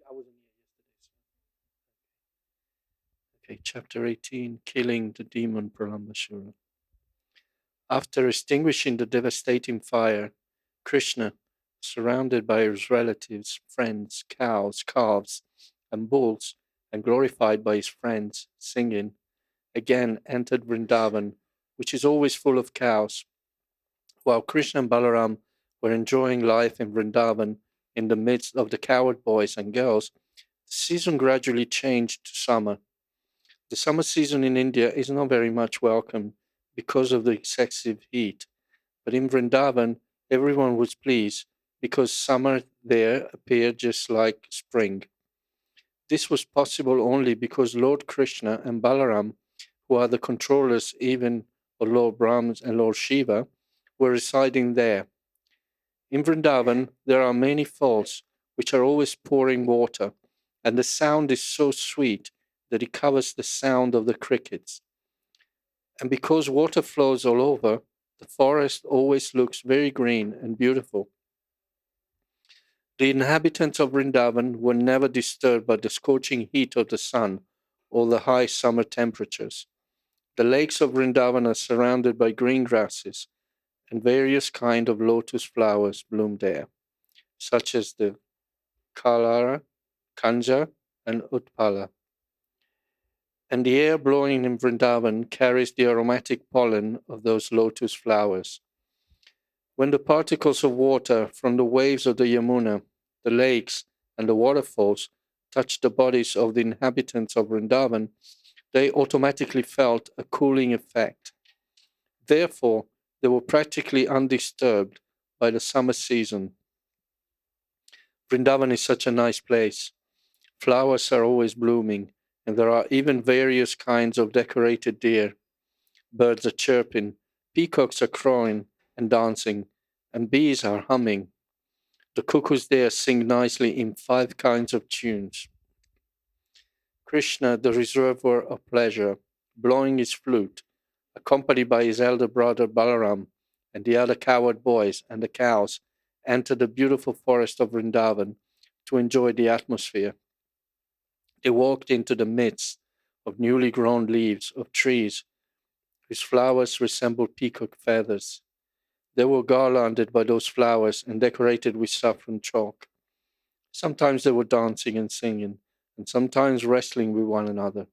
I wasn't here yesterday. Okay, chapter 18, Killing the Demon Pralambasura. After extinguishing the devastating fire, Krishna, surrounded by his relatives, friends, cows, calves, and bulls, and glorified by his friends, singing, again entered Vrindavan, which is always full of cows. While Krishna and Balaram were enjoying life in Vrindavan in the midst of the cowherd boys and girls, the season gradually changed to summer. The summer season in India is not very much welcome because of the excessive heat, but in Vrindavan, everyone was pleased because summer there appeared just like spring. This was possible only because Lord Krishna and Balaram, who are the controllers even of Lord Brahmas and Lord Shiva, were residing there. In Vrindavan, there are many falls which are always pouring water, and the sound is so sweet that it covers the sound of the crickets. And because water flows all over, the forest always looks very green and beautiful. The inhabitants of Vrindavan were never disturbed by the scorching heat of the sun or the high summer temperatures. The lakes of Vrindavan are surrounded by green grasses, and various kinds of lotus flowers bloom there, such as the Kalara, Kanja, and Utpala. And the air blowing in Vrindavan carries the aromatic pollen of those lotus flowers. When the particles of water from the waves of the Yamuna, the lakes, and the waterfalls touched the bodies of the inhabitants of Vrindavan, they automatically felt a cooling effect. Therefore, they were practically undisturbed by the summer season. Vrindavan is such a nice place. Flowers are always blooming, and there are even various kinds of decorated deer. Birds are chirping, peacocks are crowing and dancing, and bees are humming. The cuckoos there sing nicely in 5 kinds of tunes. Krishna, the reservoir of pleasure, blowing his flute, accompanied by his elder brother Balaram and the other cowherd boys and the cows, entered the beautiful forest of Vrindavan to enjoy the atmosphere. They walked into the midst of newly grown leaves of trees whose flowers resembled peacock feathers. They were garlanded by those flowers and decorated with saffron chalk. Sometimes they were dancing and singing, and sometimes wrestling with one another.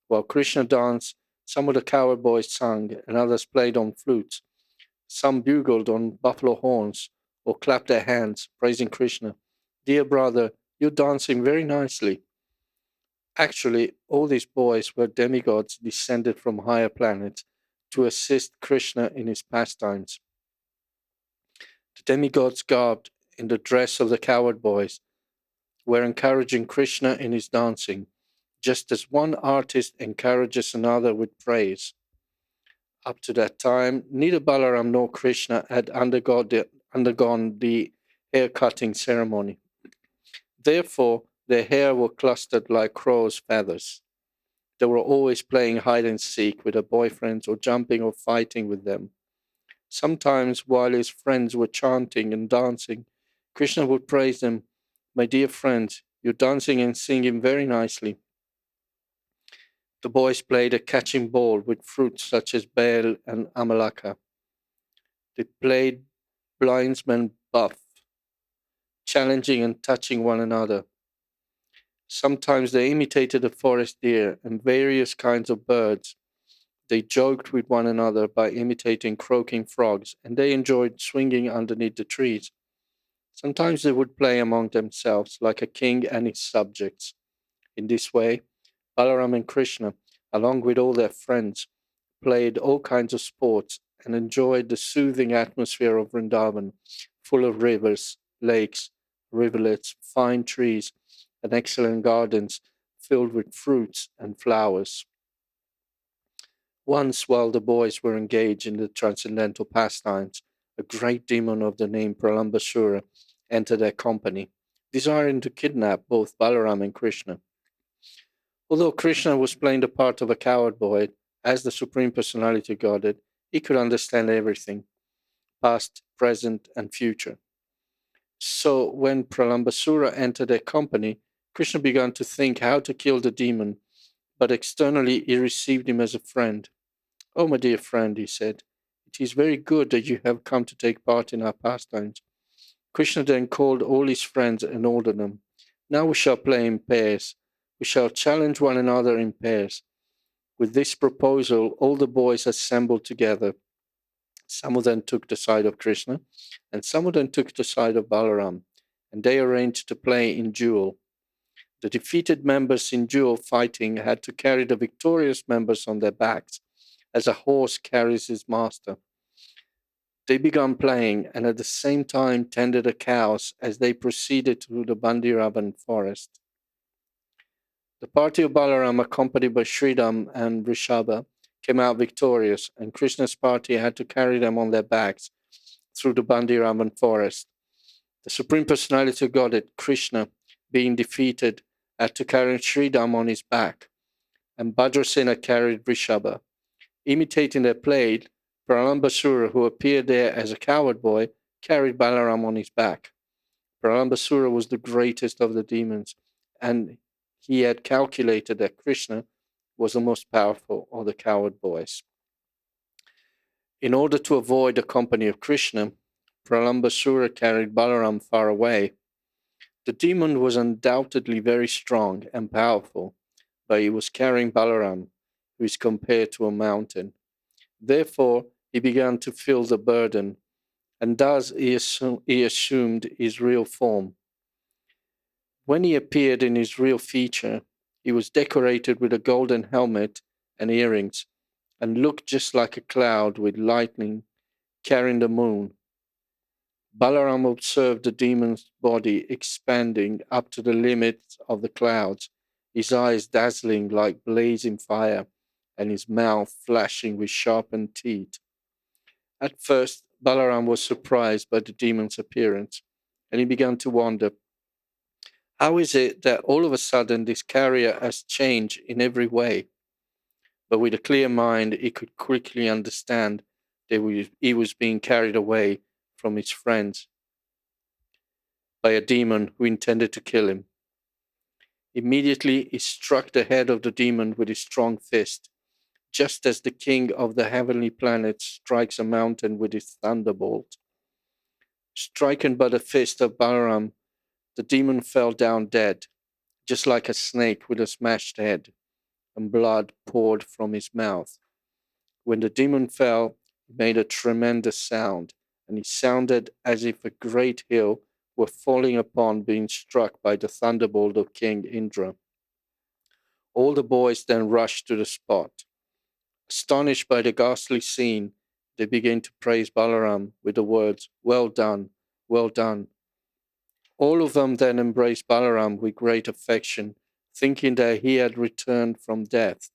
While Krishna danced, some of the cowherd boys sang, and others played on flutes. Some bugled on buffalo horns or clapped their hands, praising Krishna. Dear brother, you're dancing very nicely. Actually, all these boys were demigods descended from higher planets to assist Krishna in his pastimes. The demigods, garbed in the dress of the cowherd boys, were encouraging Krishna in his dancing, just as one artist encourages another with praise. Up to that time, neither Balaram nor Krishna had undergone the hair cutting ceremony. Therefore, their hair were clustered like crow's feathers. They were always playing hide and seek with their boyfriends or jumping or fighting with them. Sometimes, while his friends were chanting and dancing, Krishna would praise them. My dear friends, you're dancing and singing very nicely. The boys played at catching ball with fruits such as bale and amalaka. They played blindsman buff, challenging and touching one another. Sometimes they imitated the forest deer and various kinds of birds. They joked with one another by imitating croaking frogs, and they enjoyed swinging underneath the trees. Sometimes they would play among themselves like a king and his subjects. In this way, Balaram and Krishna, along with all their friends, played all kinds of sports and enjoyed the soothing atmosphere of Vrindavan, full of rivers, lakes, rivulets, fine trees, and excellent gardens filled with fruits and flowers. Once, while the boys were engaged in the transcendental pastimes, a great demon of the name Pralambasura entered their company, desiring to kidnap both Balaram and Krishna. Although Krishna was playing the part of a coward boy, as the Supreme Personality Godhead, he could understand everything, past, present, and future. So when Pralambasura entered their company, Krishna began to think how to kill the demon, but externally he received him as a friend. "Oh, my dear friend," he said, "it is very good that you have come to take part in our pastimes." Krishna then called all his friends and ordered them, "Now we shall play in pairs. We shall challenge one another in pairs." With this proposal, all the boys assembled together. Some of them took the side of Krishna, and some of them took the side of Balaram, and they arranged to play in duel. The defeated members in duel fighting had to carry the victorious members on their backs, as a horse carries his master. They began playing, and at the same time tended the cows as they proceeded through the Bandiravan forest. The party of Balaram, accompanied by Sridham and Rishabha, came out victorious, and Krishna's party had to carry them on their backs through the Bandiravan forest. The Supreme Personality of Godhead, Krishna, being defeated, had to carry Sridham on his back, and Bhadrasena carried Rishabha. Imitating their play, Pralambasura, who appeared there as a coward boy, carried Balaram on his back. Pralambasura was the greatest of the demons, and he had calculated that Krishna was the most powerful of the coward boys. In order to avoid the company of Krishna, Pralambasura carried Balaram far away. The demon was undoubtedly very strong and powerful, but he was carrying Balaram, who is compared to a mountain. Therefore, he began to feel the burden, and thus he assumed his real form. When he appeared in his real feature, he was decorated with a golden helmet and earrings, and looked just like a cloud with lightning carrying the moon. Balaram observed the demon's body expanding up to the limits of the clouds, his eyes dazzling like blazing fire, and his mouth flashing with sharpened teeth. At first, Balaram was surprised by the demon's appearance, and he began to wonder, how is it that all of a sudden this carrier has changed in every way? But with a clear mind, he could quickly understand that he was being carried away from his friends by a demon who intended to kill him. Immediately, he struck the head of the demon with his strong fist, just as the king of the heavenly planets strikes a mountain with his thunderbolt. Stricken by the fist of Balaram, the demon fell down dead, just like a snake with a smashed head, and blood poured from his mouth. When the demon fell, he made a tremendous sound, and he sounded as if a great hill were falling upon being struck by the thunderbolt of King Indra. All the boys then rushed to the spot. Astonished by the ghastly scene, they began to praise Balaram with the words, "Well done, well done." All of them then embraced Balaram with great affection, thinking that he had returned from death,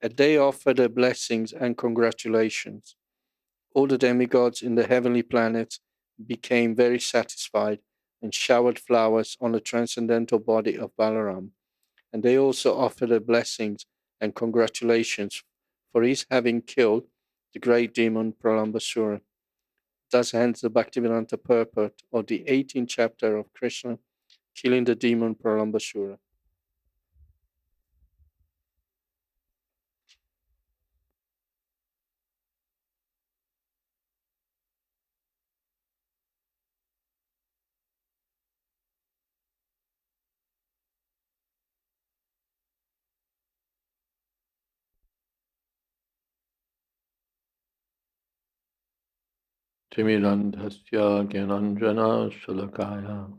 and they offered their blessings and congratulations. All the demigods in the heavenly planets became very satisfied and showered flowers on the transcendental body of Balaram, and they also offered their blessings and congratulations for his having killed the great demon Pralambasura. Thus ends the Bhaktivedanta purport of the 18th chapter of Krishna killing the demon Pralambasura. Timirandhasya Gyananjana Shalakaya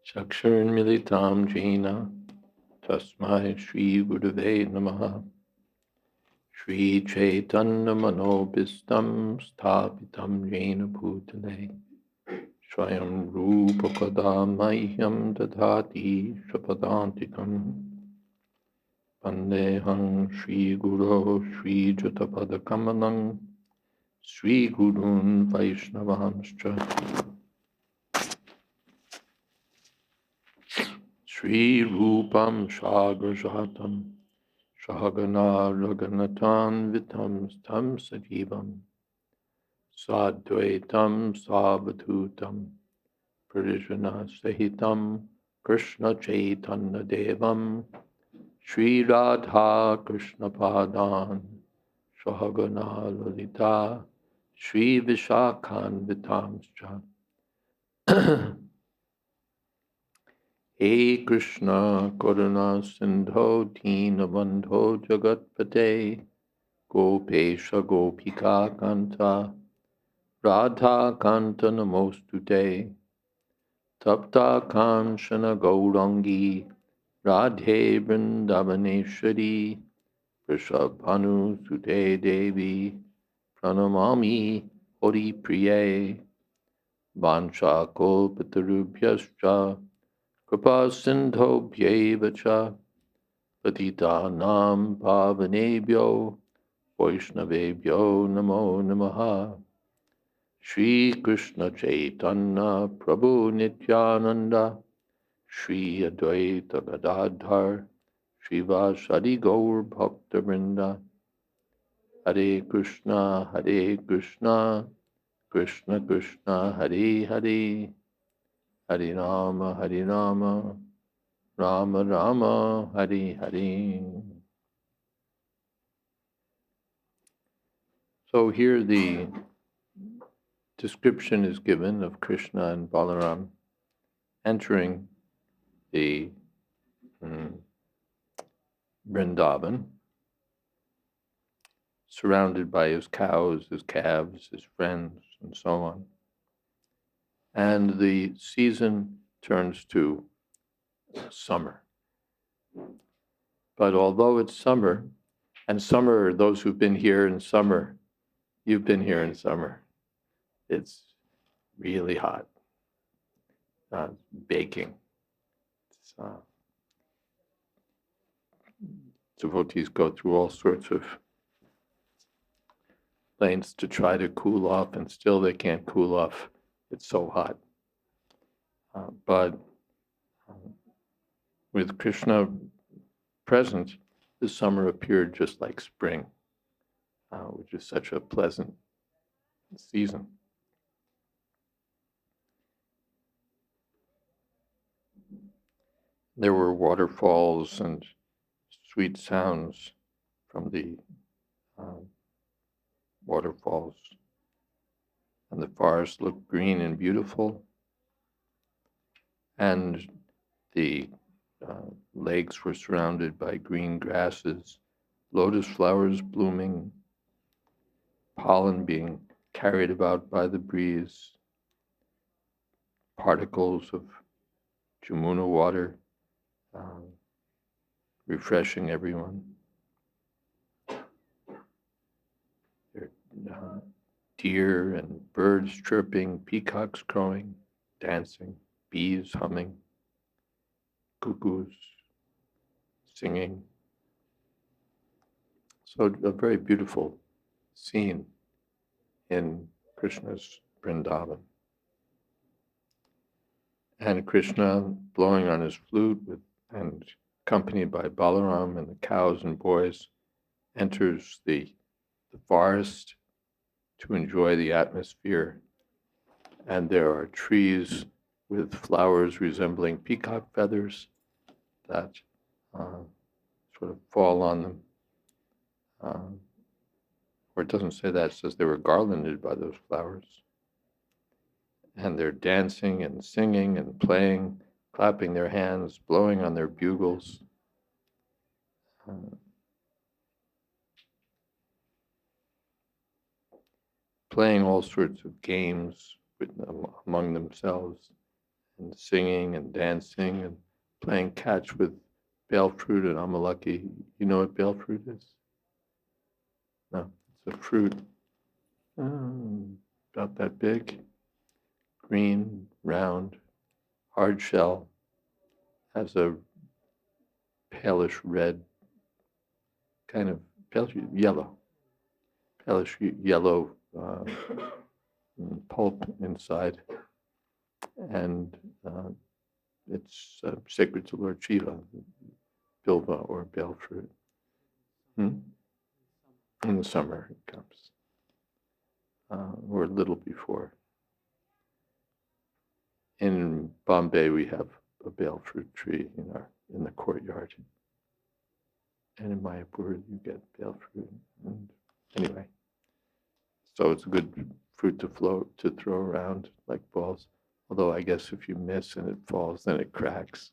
Chakshurmilitam Jena Tasmai Shri Gurave Namaha Shri Chaitanya Manobhistam Sthapitam Jena Bhutale Swayam Rupa Kadamahyam Dadhati Shapadantikam Pandeham Shri Guru Shri Jatapadakamalam Sri Gurun Vaishnavanscha Sri Rupam Shagrajatam Shagana Raganatan Vitam Stam Sajivam Sadvaitam Savatutam Parijana Sahitam Krishna Chaitanya Devam Shri Radha Krishna Padan Sahagana Lalita Shri Vishakhan Vitamscha He Krishna Karuna Sindho Deenabandho Jagatpate Gopesha Gopika Kanta Radha Kanta Namostute Tapta Kanchana Gaurangi Radhe Vrindavaneshwari Vrishabhanu Sute Devi Pranamami Hori Priye Vancha Kalpatarubhyascha Kripa Sindho Bhyevacha Patita Nam Pavanebhyo Vaishnavebhyo Namo Namaha Shri Krishna Chaitanya Prabhu Nityananda Shri Advaita Gadadhar Srivasadi Gaur Bhakta Vrinda Hare Krishna Krishna Krishna Hare Hare Hare Rama Rama Rama Hare Hare. So here the description is given of Krishna and Balaram entering the Vrindavan, surrounded by his cows, his calves, his friends, and so on. And the season turns to summer. But although it's summer, and summer, those who've been here in summer, you've been here in summer, it's really hot, baking. Devotees go through all sorts of lengths to try to cool off, and still they can't cool off. It's so hot. But with Krishna present, the summer appeared just like spring, which is such a pleasant season. There were waterfalls and sweet sounds from the waterfalls, and the forest looked green and beautiful, and the lakes were surrounded by green grasses, lotus flowers blooming, pollen being carried about by the breeze, particles of Jamuna water refreshing everyone. Deer and birds chirping, peacocks crowing, dancing, bees humming, cuckoos singing. So a very beautiful scene in Krishna's Vrindavan. And Krishna blowing on his flute and accompanied by Balaram and the cows and boys enters the forest to enjoy the atmosphere. And there are trees with flowers resembling peacock feathers that sort of fall on them. Or it doesn't say that, it says they were garlanded by those flowers. And they're dancing and singing and playing, clapping their hands, blowing on their bugles. Playing all sorts of games among themselves, and singing and dancing and playing catch with bale fruit and amalaki. You know what bale fruit is? No, it's a fruit about that big, green, round, hard shell, has a palish red, kind of palish yellow pulp inside, and it's sacred to Lord Shiva, bilva or bale fruit. In the summer it comes, or a little before. In Bombay we have a bale fruit tree in the courtyard. And in Mayapur, you get bale fruit. And anyway, so it's a good fruit to throw around like balls. Although I guess if you miss and it falls, then it cracks.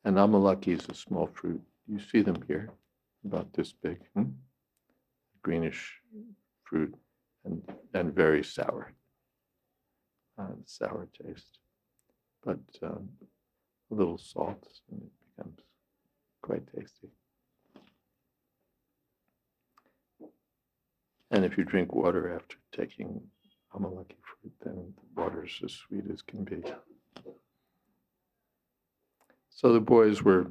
And amalaki is a small fruit. You see them here, about this big, greenish fruit, and very sour, sour taste. But a little salt, and it becomes quite tasty. And if you drink water after taking amalaki fruit, then the water is as sweet as can be. So the boys were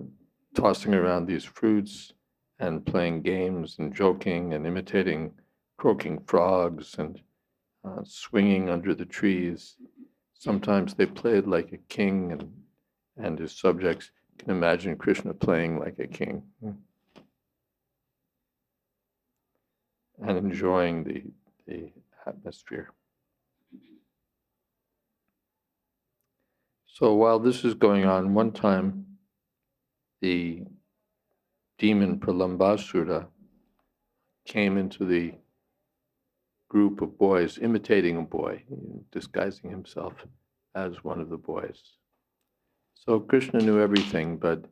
tossing around these fruits and playing games and joking and imitating croaking frogs and swinging under the trees. Sometimes they played like a king, and his subjects can imagine Krishna playing like a king and enjoying the atmosphere. So while this is going on, one time the demon Pralambasura came into the group of boys, imitating a boy, disguising himself as one of the boys. So Krishna knew everything, but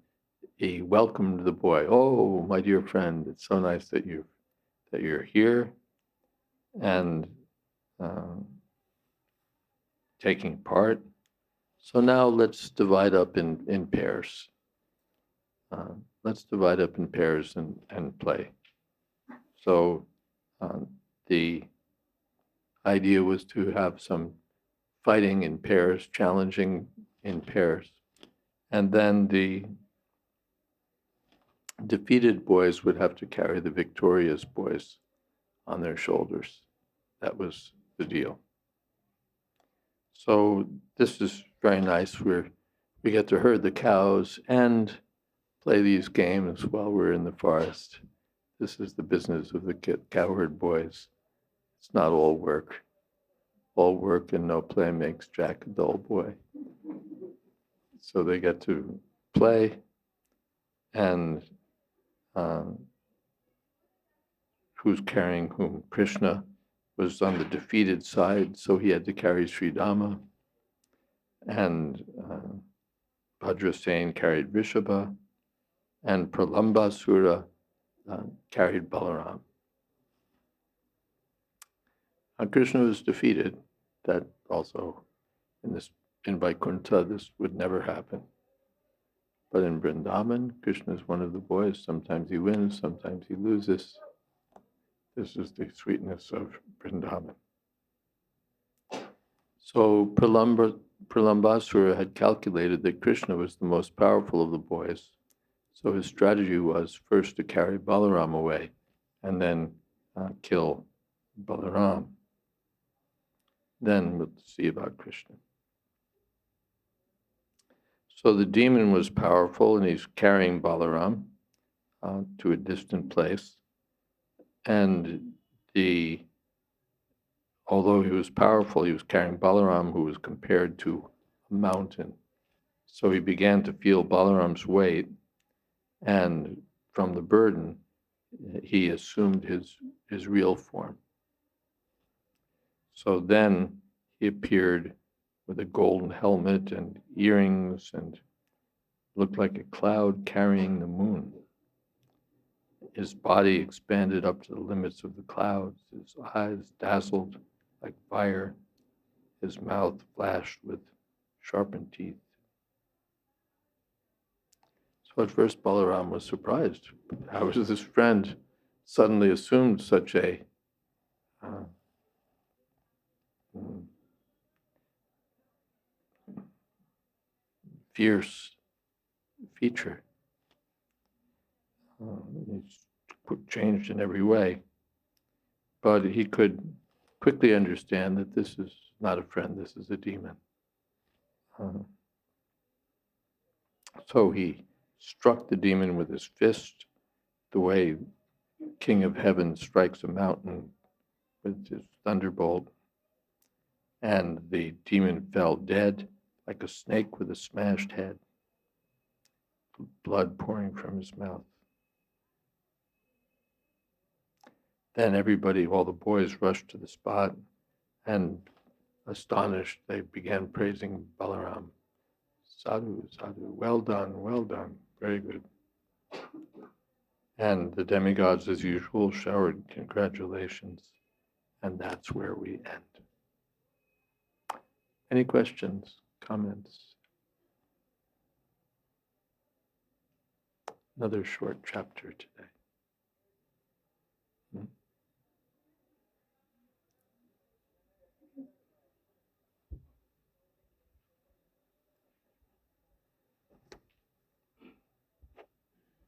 he welcomed the boy. Oh, my dear friend, it's so nice that you're here and taking part. So now let's divide up in pairs. Let's divide up in pairs and play. So the idea was to have some fighting in pairs, challenging in pairs. And then the defeated boys would have to carry the victorious boys on their shoulders. That was the deal. So this is very nice. We get to herd the cows and play these games while we're in the forest. This is the business of the cowherd boys. It's not all work. All work and no play makes Jack a dull boy. So they get to play, and who's carrying whom? Krishna was on the defeated side, so he had to carry Sridhama, and Bhadrasena carried Rishabha, and Pralambasura carried Balaram. Krishna was defeated. That also, in Vaikuntha, this would never happen. But in Vrindavan, Krishna is one of the boys. Sometimes he wins, sometimes he loses. This is the sweetness of Vrindavan. So Pralambasura had calculated that Krishna was the most powerful of the boys. So his strategy was first to carry Balaram away and then kill Balaram. Then we'll see about Krishna. So the demon was powerful, and he's carrying Balaram to a distant place. And although he was powerful, he was carrying Balaram, who was compared to a mountain. So he began to feel Balaram's weight, and from the burden, he assumed his real form. So then he appeared with a golden helmet and earrings and looked like a cloud carrying the moon. His body expanded up to the limits of the clouds. His eyes dazzled like fire. His mouth flashed with sharpened teeth. So at first Balaram was surprised. How was this friend suddenly assumed such a fierce feature? He's changed in every way. But he could quickly understand that this is not a friend, this is a demon. So he struck the demon with his fist, the way King of Heaven strikes a mountain with his thunderbolt, and the demon fell dead. like a snake with a smashed head, blood pouring from his mouth. Then everybody, all the boys, rushed to the spot, and astonished, they began praising Balaram. Sadhu, sadhu, well done, very good. And the demigods, as usual, showered congratulations, and that's where we end. Any questions, comments? Another short chapter today. I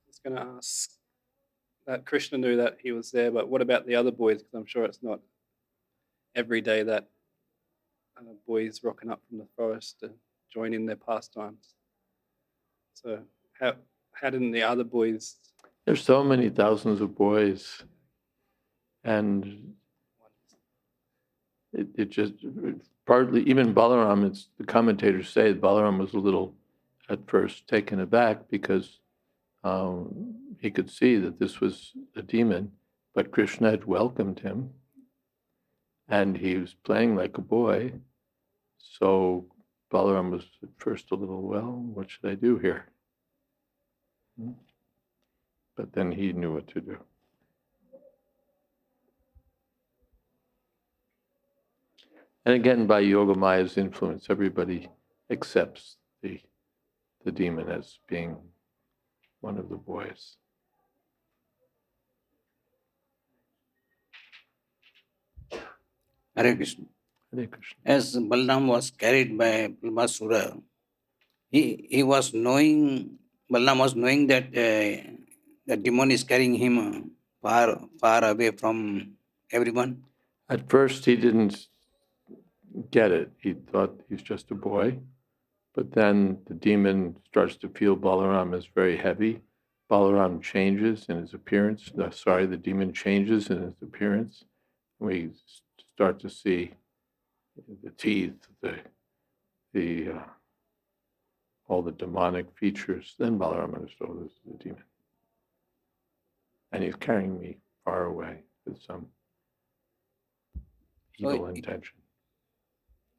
was going to ask that Krishna knew that he was there, but what about the other boys? Because I'm sure it's not every day that boys rocking up from the forest to join in their pastimes. So how didn't the other boys? There's so many thousands of boys, and it just partly, even Balaram, it's the commentators say that Balaram was a little at first taken aback because he could see that this was a demon, but Krishna had welcomed him, and he was playing like a boy. So Balaram was at first a little, well, what should I do here? But then he knew what to do. And again, by Yoga Maya's influence, everybody accepts the demon as being one of the boys. Hare Krishna. Hare Krishna. As Balaram was carried by Basura, he was knowing, Balaram was knowing that the demon is carrying him far away from everyone. At first, he didn't get it. He thought he's just a boy. But then the demon starts to feel Balaram is very heavy. Balaram changes in his appearance. The demon changes in his appearance. We start to see the teeth, all the demonic features. Then Balaram understood, oh, this is the demon. And he's carrying me far away with some evil intention.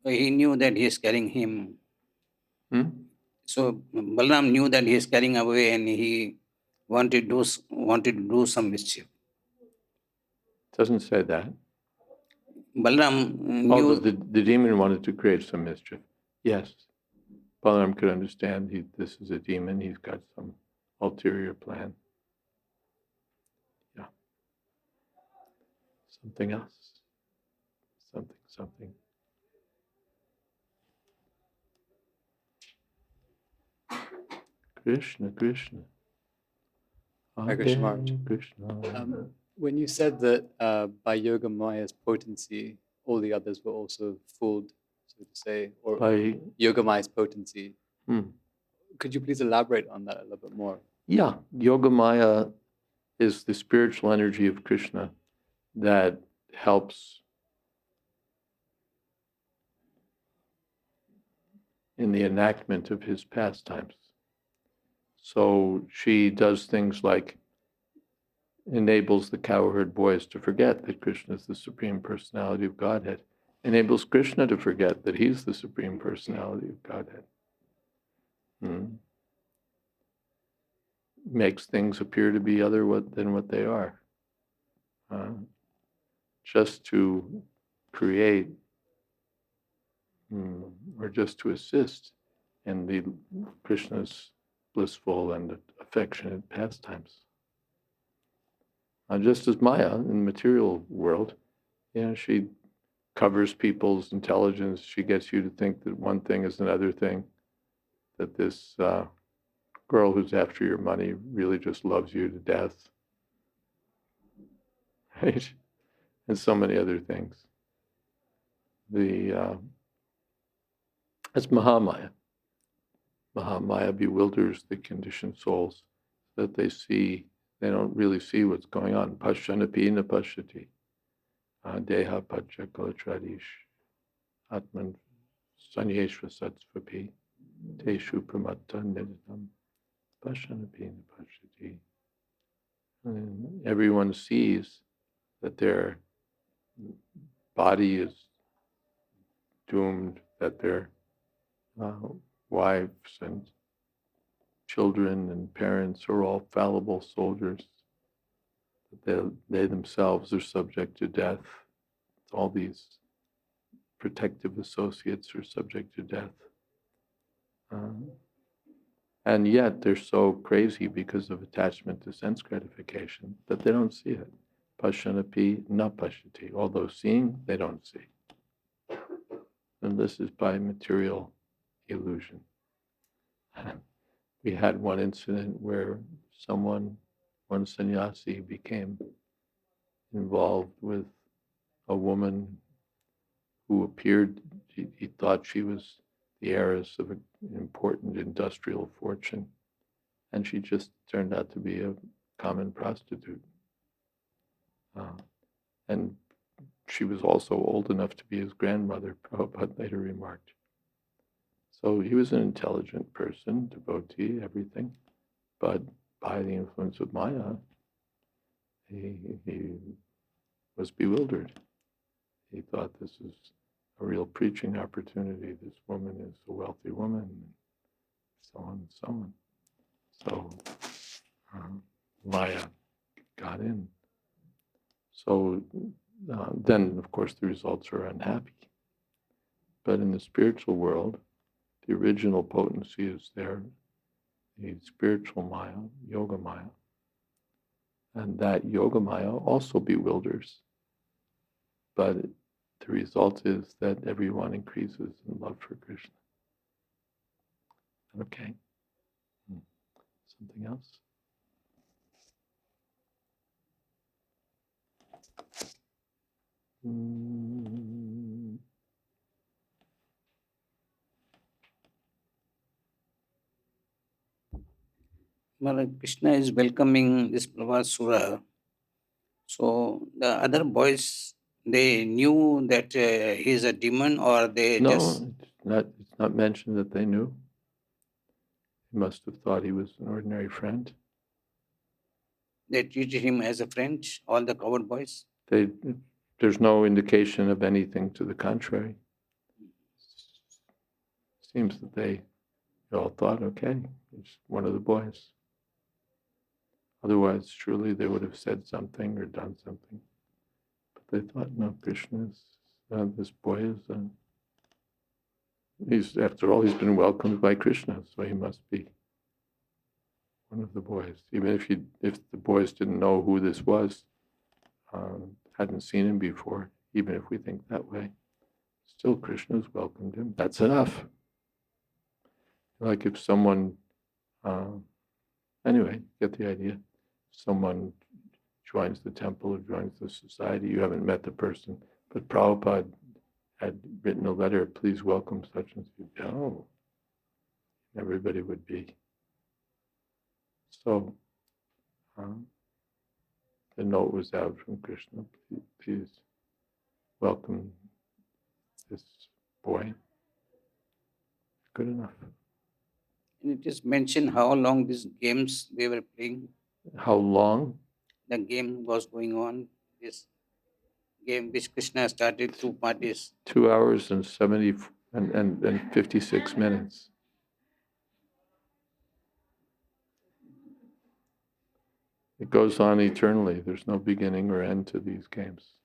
So he knew that he is carrying him. Hmm? So Balaram knew that he is carrying away, and he wanted to do some mischief. Doesn't say that. Balaram knew. Although the demon wanted to create some mischief. Yes. Balaram could understand this is a demon. He's got some ulterior plan. Yeah. Something else. Something. Krishna. Hare Krishna Maharaj. Krishna. When you said that by Yoga Maya's potency, all the others were also fooled, so to say, or By Yoga Maya's potency, Hmm. could you please elaborate on that a little bit more? Yeah, Yoga Maya is the spiritual energy of Krishna that helps in the enactment of his pastimes. So she does things like enables the cowherd boys to forget that Krishna is the Supreme Personality of Godhead, enables Krishna to forget that he's the Supreme Personality of Godhead. Makes things appear to be other than what they are. Just to create or just to assist in the Krishna's blissful and affectionate pastimes. Just as Maya in the material world, she covers people's intelligence. She gets you to think that one thing is another thing, that this girl who's after your money really just loves you to death, right? And so many other things. That's Mahamaya. Mahamaya bewilders the conditioned souls so that they don't really see what's going on. Pashyanapi na pashyati. Deha pacha kalatradish. Atman Sanyeshva Satsvapi, Teshu Pramatta Nidam, Pashanapi Pashati. And everyone sees that their body is doomed, that their wives and children and parents are all fallible soldiers, that they themselves are subject to death. All these protective associates are subject to death. And yet they're so crazy because of attachment to sense gratification that they don't see it. Pashanapi na pashati. Although seeing, they don't see. And this is by material illusion. We had one incident where one sannyasi became involved with a woman who appeared, he thought she was the heiress of an important industrial fortune, and she just turned out to be a common prostitute. And she was also old enough to be his grandmother, Prabhupada later remarked. So he was an intelligent person, devotee, everything, but by the influence of Maya, he was bewildered. He thought this is a real preaching opportunity. This woman is a wealthy woman, and so on and so on. So Maya got in. So then, of course, the results are unhappy. But in the spiritual world, the original potency is there, the spiritual Maya, Yoga Maya. And that Yoga Maya also bewilders. But the result is that everyone increases in love for Krishna. Okay. Something else? Well, Krishna is welcoming this Pravasura. So the other boys, they knew that he is a demon, or they just No, it's not mentioned that they knew. He must have thought he was an ordinary friend. they treated him as a friend, all the coward boys. There's no indication of anything to the contrary. Seems that they all thought, okay, he's one of the boys. Otherwise, surely they would have said something or done something. But they thought, no, Krishna is, this boy is, after all, he's been welcomed by Krishna, so he must be one of the boys. Even if the boys didn't know who this was, hadn't seen him before, even if we think that way, still Krishna's welcomed him. That's enough. Like if someone, anyway, get the idea. Someone joins the temple or joins the society, you haven't met the person, but Prabhupada had written a letter, please welcome such and such. Oh, everybody would be. So the note was out from Krishna, please welcome this boy. Good enough. And it is mentioned how long these games they were playing. How long? The game was going on. This game which Krishna started 2 parties. 2 hours and 56 minutes. It goes on eternally. There's no beginning or end to these games.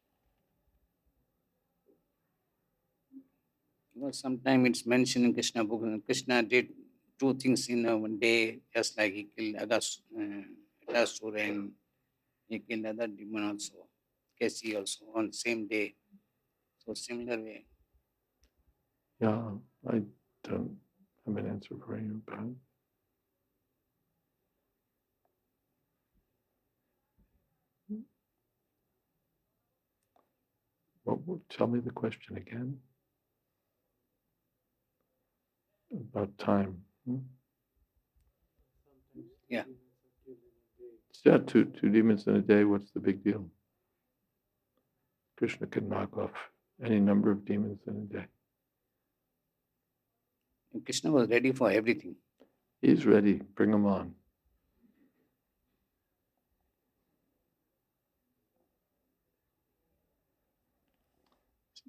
Well, sometimes it's mentioned in Krishna book. Krishna did 2 things in one day, just like he killed Agasur and he killed other demon also, Kesi also on same day. So similar way. Yeah, I don't have an answer for you about it. Tell me the question again. About time. Yeah. Yeah, two demons in a day, what's the big deal? Krishna can knock off any number of demons in a day. Krishna was ready for everything. He's ready. Bring him on.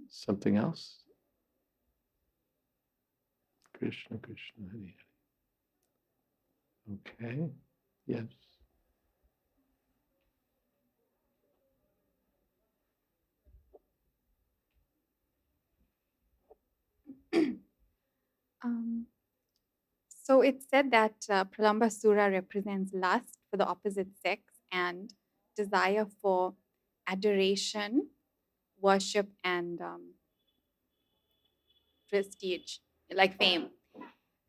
Something else? Krishna, Krishna, Hare Hare. Okay. Yes. Um, so it's said that Pralamba Sura represents lust for the opposite sex and desire for adoration, worship, and prestige, like fame.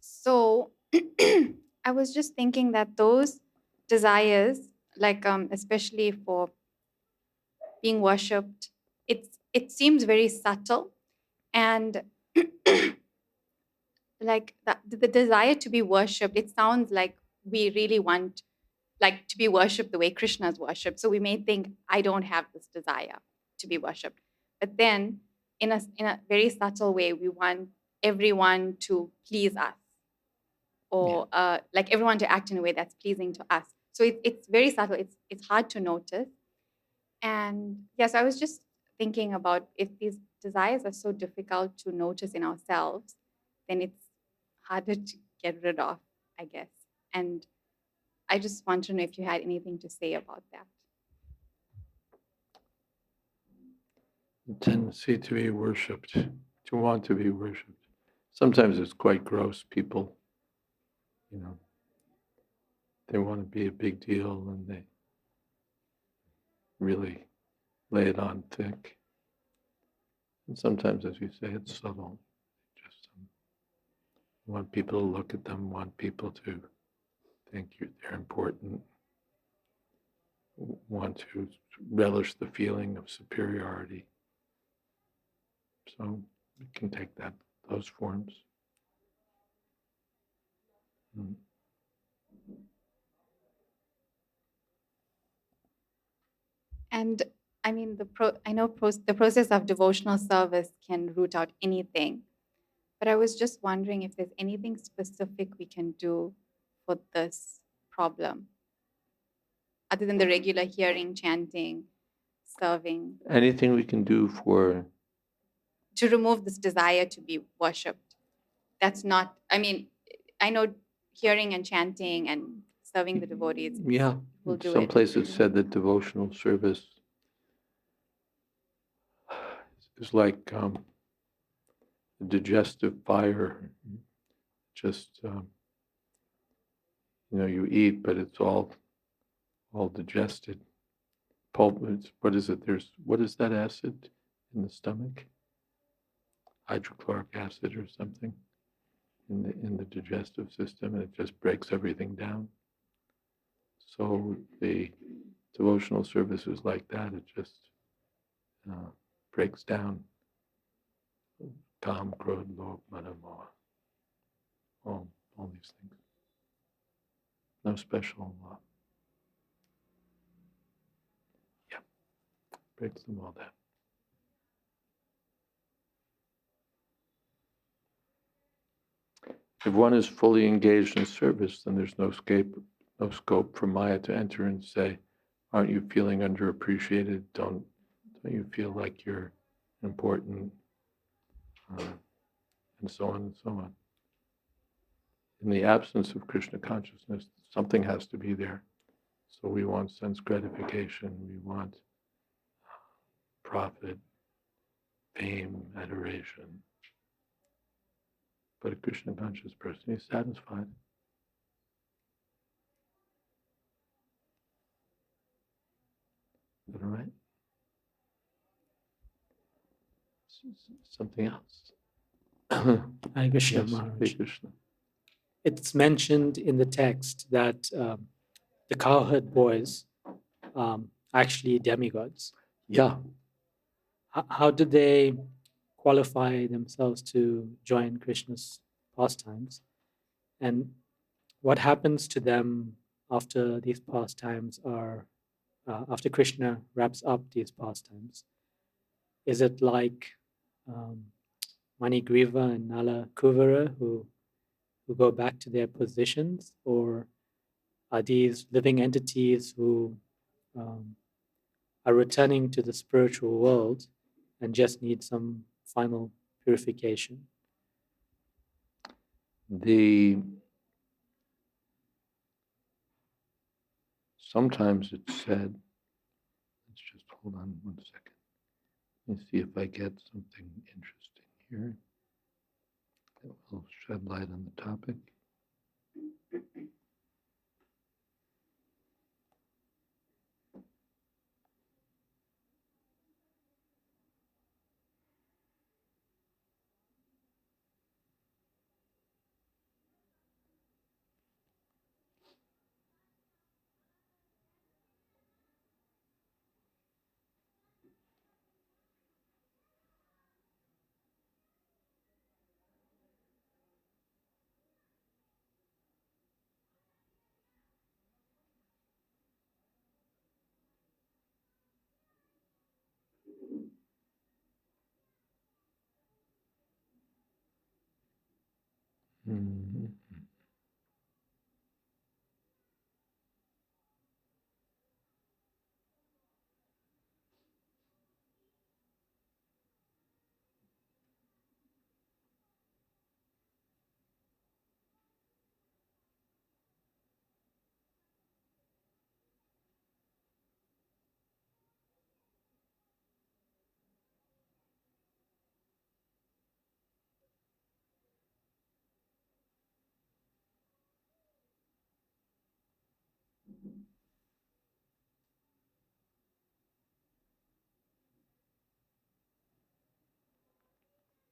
So I was just thinking that those desires, like especially for being worshipped, it seems very subtle, and like the desire to be worshipped, it sounds like we really want like to be worshipped the way Krishna is worshipped. So we may think, I don't have this desire to be worshipped. But then in a very subtle way, we want everyone to please us, or like everyone to act in a way that's pleasing to us. So it's very subtle. It's hard to notice. And yes, I was just thinking about if these desires are so difficult to notice in ourselves, then it's harder to get rid of, I guess. And I just want to know if you had anything to say about that. The tendency to be worshipped, to want to be worshipped. Sometimes it's quite gross. People, they want to be a big deal and they really lay it on thick. And sometimes, as you say, it's subtle. Just want people to look at them, want people to think they're important, want to relish the feeling of superiority. So it can take those forms. Mm. And I mean, the process of devotional service can root out anything. But I was just wondering if there's anything specific we can do for this problem, other than the regular hearing, chanting, serving, Anything we can do for to remove this desire to be worshipped. That's not, I mean, I know hearing and chanting and serving the devotees Yeah, will do some it. places said that devotional service is like a digestive fire. Just you eat, but it's all digested. Pulp. What is it? What is that acid in the stomach? Hydrochloric acid or something in the digestive system, and it just breaks everything down. So the devotional service is like that. It just breaks down Kam, Krodh, Lobh, Mada, Moha. All these things. No special breaks them all down. If one is fully engaged in service, then there's no scope for Maya to enter and say, aren't you feeling underappreciated? Don't you feel like you're important? And so on and so on. In the absence of Krishna consciousness, something has to be there. So we want sense gratification, we want profit, fame, adoration. But a Krishna conscious person is satisfied. Is that all right? Something else? Hare Krishna, Yes, Maharaj. Hare Krishna. It's mentioned in the text that the cowherd boys actually demigods. Yeah, How did they qualify themselves to join Krishna's pastimes? And what happens to them after these pastimes are, after Krishna wraps up these pastimes? Is it like Manigriva and Nala Kuvara, who who go back to their positions, or are these living entities who are returning to the spiritual world and just need some final purification? Sometimes it's said, let's just hold on 1 second. Let me see if I get something interesting here that will shed light on the topic. Mhm.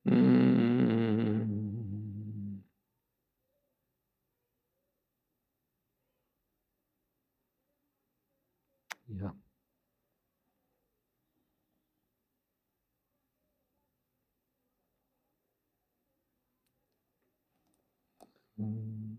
Mm. Yeah. Mm.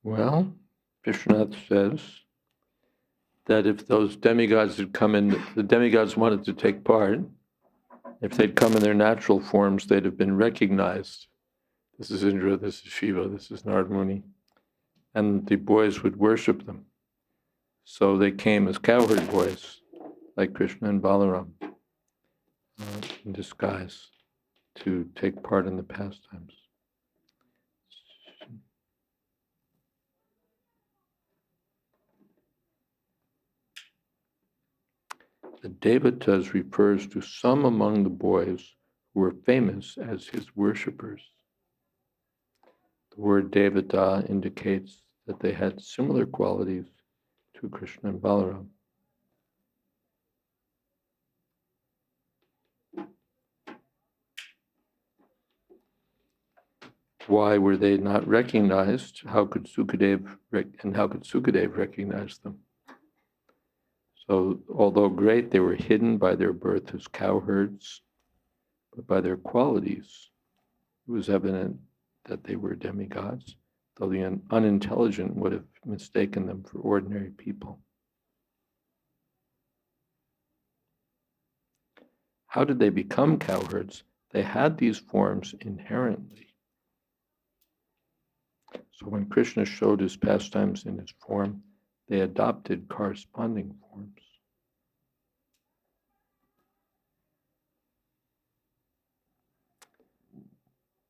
Well, Vishwanath says that if those demigods had come in, the demigods wanted to take part, if they'd come in their natural forms, they'd have been recognized. This is Indra, this is Shiva, this is Narad Muni. And the boys would worship them. So they came as cowherd boys, like Krishna and Balaram, in disguise, to take part in the pastimes. The Devatas refers to some among the boys who were famous as his worshippers. The word Devata indicates that they had similar qualities to Krishna and Balaram. Why were they not recognized? How could Sukadev recognize them? So, although great, they were hidden by their birth as cowherds, but by their qualities, it was evident that they were demigods, though the unintelligent would have mistaken them for ordinary people. How did they become cowherds? They had these forms inherently. So when Krishna showed his pastimes in his form, they adopted corresponding forms.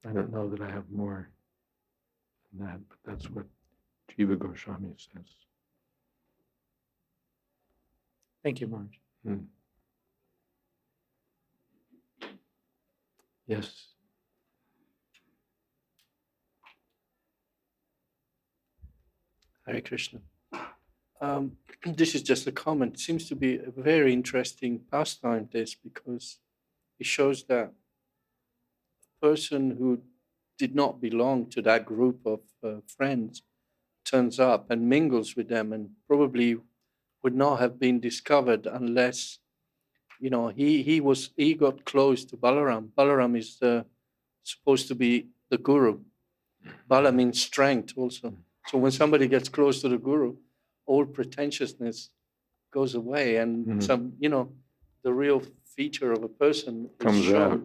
I don't know that I have more than that, but that's what Jiva Goswami says. Thank you, Maharaj. Yes. Hare Krishna. This is just a comment. It seems to be a very interesting pastime, this, because it shows that a person who did not belong to that group of friends turns up and mingles with them, and probably would not have been discovered unless he got close to Balaram. Balaram is supposed to be the guru. Bala means strength also. So when somebody gets close to the guru, all pretentiousness goes away, and the real feature of a person is Comes shown. out.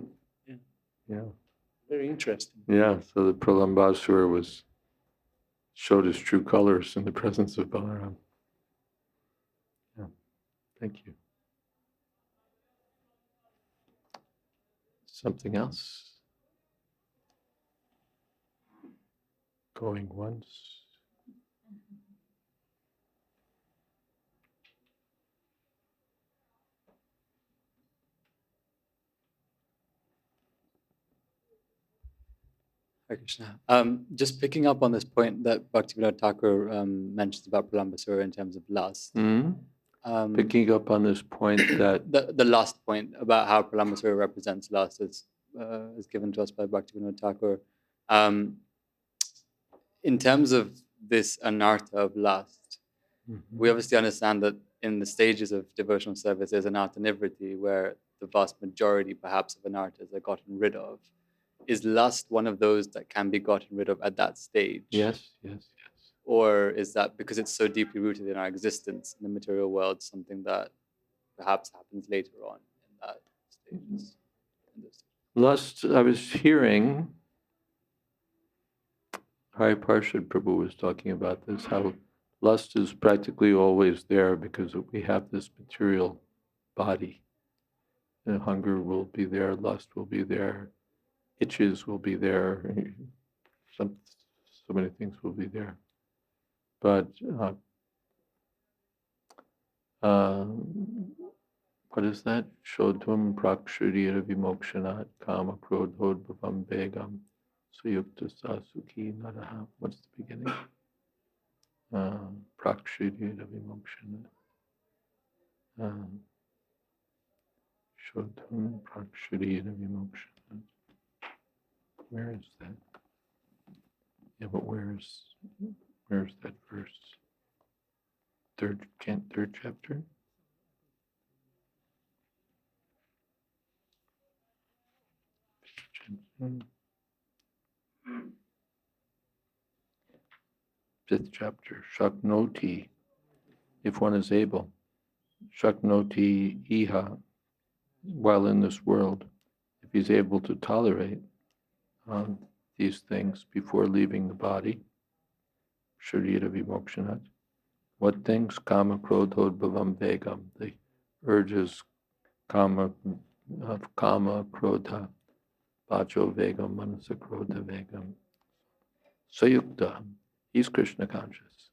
Yeah. Yeah. Very interesting. Yeah. So the Pralambasura showed his true colors in the presence of Balaram. Yeah. Thank you. Something else? Going once. Hare Krishna. Just picking up on this point that Bhaktivinoda Thakur mentions about Pralambasura in terms of lust. Picking up on this point that the last point about how Pralambasura represents lust is given to us by Bhaktivinoda Thakur. In terms of this anartha of lust, we obviously understand that in the stages of devotional service, there's anartha nivriti, where the vast majority, perhaps, of anarthas are gotten rid of. Is lust one of those that can be gotten rid of at that stage? Yes. Or is that because it's so deeply rooted in our existence in the material world, something that perhaps happens later on in that stages? Lust, I was hearing Hari Parshad Prabhu was talking about this, how lust is practically always there because we have this material body. And hunger will be there, lust will be there, itches will be there, so many things will be there. But what is that? Shodhvam praksharira vimokshanat kama krodhod bhavam begam suyukta sasuki naraha. What's the beginning? Praksharira vimokshanat. Shodhvam praksharira vimokshanat. Where is that? Yeah, but where's that verse? Third chapter? Fifth chapter, Shaknoti, if one is able. Shaknoti iha, while in this world, if he's able to tolerate these things before leaving the body, sharira vimokshanat. What things? Kama krodhod bhavam vegam, the urges of kama krodha, vacho vegam, manasa krodha vegam. Sayukta, he's Krishna conscious.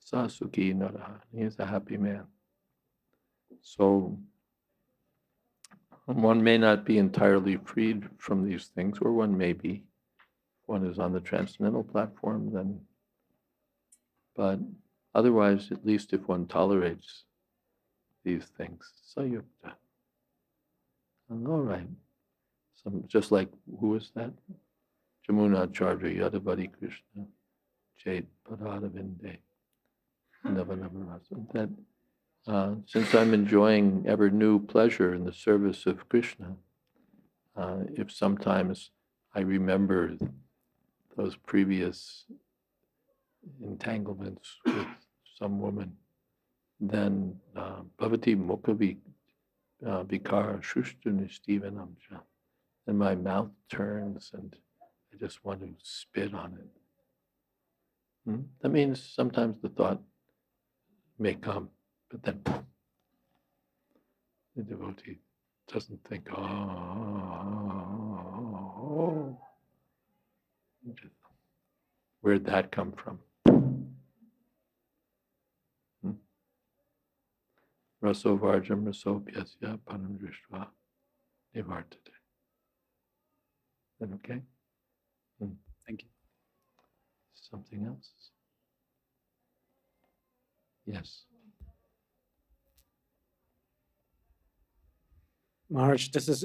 Sasuki naraha, he is a happy man. So one may not be entirely freed from these things, or one may be. One is on the transcendental platform, then. But otherwise, at least if one tolerates these things, sayukta. All right. Just like, who is that? Jamuna Acharya Yadavadi Krishna Jait Paradavinde Navanavarasan. That since I'm enjoying ever new pleasure in the service of Krishna, if sometimes I remember those previous entanglements with some woman, then Bhavati Mukha Vikara Shushtunishtivanamcha, and my mouth turns and I just want to spit on it. That means sometimes the thought may come, but then the devotee doesn't think, where'd that come from? Raso varjam rasopyasya param drishtva nivartate. Is that okay? Thank you. Something else? Yes. Maharaj, this is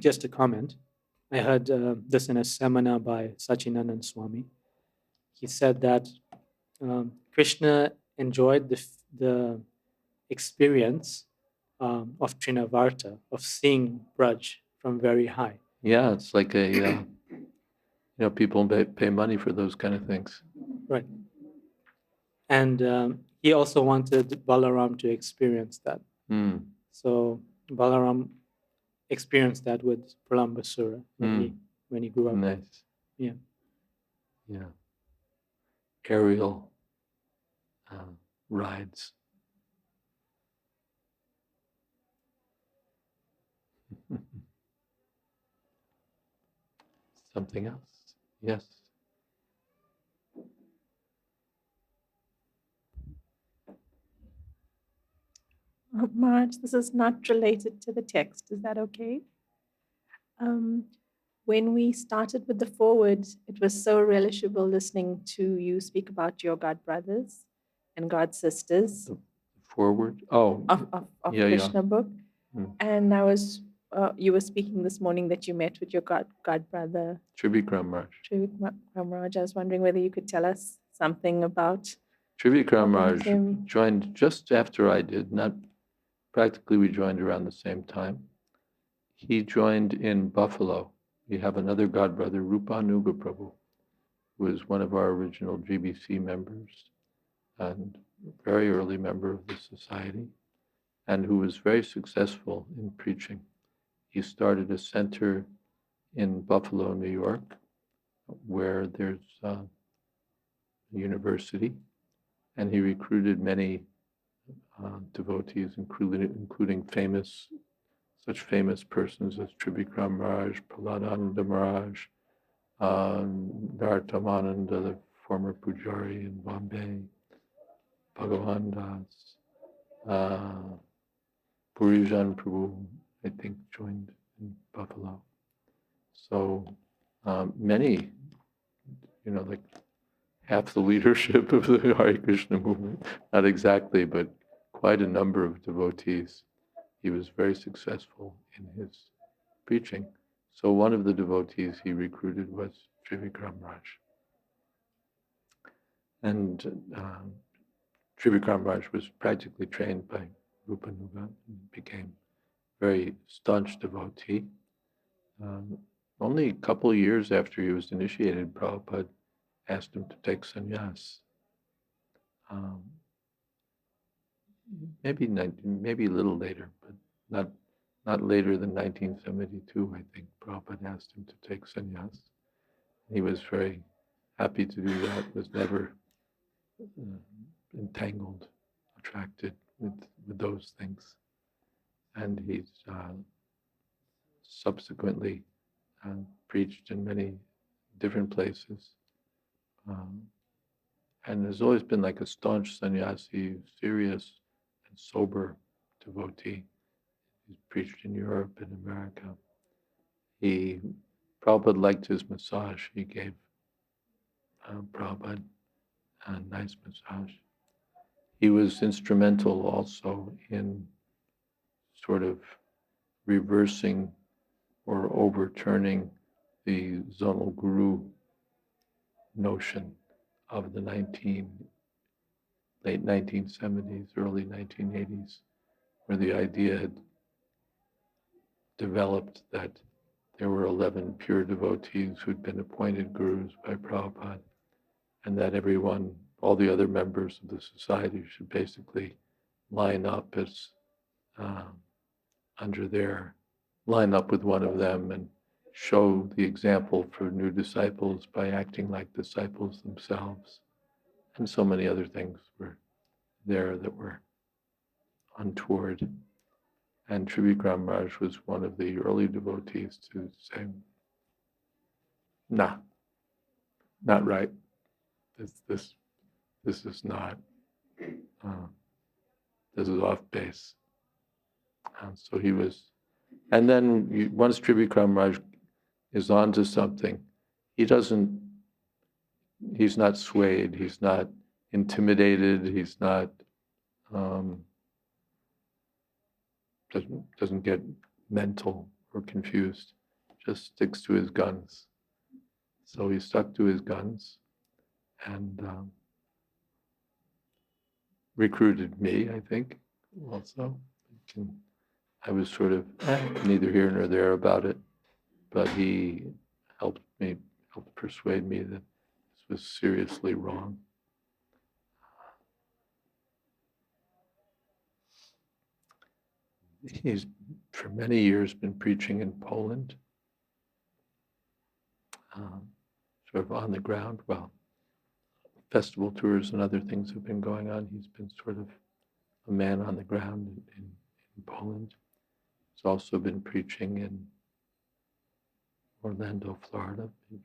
just a comment. I heard this in a seminar by Sachinandan Swami. He said that Krishna enjoyed the experience of Trinavarta, of seeing Braj from very high. Yeah, it's like a, people pay money for those kind of things. Right. And he also wanted Balaram to experience that. Mm. So Balaram experienced that with Pralambasura when he grew up. Nice. Yeah. Yeah. Aerial rides. Something else? Yes. Maharaj, this is not related to the text. Is that okay? When we started with the forward, it was so relishable listening to you speak about your god brothers and god sisters The forward. Oh, of yeah, Krishna book. Mm. And I was, you were speaking this morning that you met with your god brother, Trivikram Raj. Trivikram Raj. I was wondering whether you could tell us something about Trivikram Raj him. joined just after I did. Not practically, we joined around the same time. He joined in Buffalo. We have another godbrother, Rupanuga Prabhu, who was one of our original GBC members and very early member of the society, and who was very successful in preaching. He started a center in Buffalo, New York, where there's a university, and he recruited many devotees, including such famous persons as Trivikram Raj, Prahladananda Maharaj, Nartamananda, the former Pujari in Bombay, Bhagavan Das, Purijan Prabhu, I think, joined in Buffalo. So many, like half the leadership of the Hare Krishna movement, not exactly, but quite a number of devotees. He was very successful in his preaching. So one of the devotees he recruited was Trivikram Raj. And Trivikram Raj was practically trained by Rupanuga and became very staunch devotee. Only a couple of years after he was initiated, Prabhupada asked him to take sannyas. Maybe a little later, but not later than 1972, I think. Prabhupada asked him to take sannyas. He was very happy to do that, was never entangled, attracted with those things. And he's subsequently preached in many different places. And has always been like a staunch sannyasi, serious and sober devotee. He's preached in Europe and America. Prabhupada liked his massage. He gave Prabhupada a nice massage. He was instrumental also in sort of reversing or overturning the zonal guru notion of the late 1970s, early 1980s, where the idea had developed that there were 11 pure devotees who'd been appointed gurus by Prabhupada, and that all the other members of the society should basically line up line up with one of them and show the example for new disciples by acting like disciples themselves. And so many other things were there that were untoward. And Trivikram Raj was one of the early devotees to say, nah, not right. This is not, this is off base. So he was, and then once Trivikram Raj is onto something, he's not swayed, he's not intimidated, he's not, doesn't get mental or confused, just sticks to his guns. So he stuck to his guns and recruited me, I think, also. I was sort of neither here nor there about it, but he helped persuade me that this was seriously wrong. He's, for many years, been preaching in Poland, sort of on the ground. Well, festival tours and other things have been going on. He's been sort of a man on the ground in Poland. He's also been preaching in Orlando, Florida. He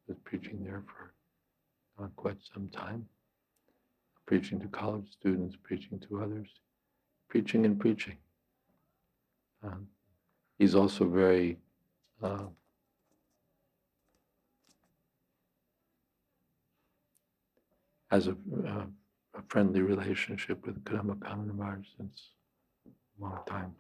was preaching there for quite some time, preaching to college students, preaching to others, preaching and preaching. He's also very has a friendly relationship with Kadamba Maharaj since a long time.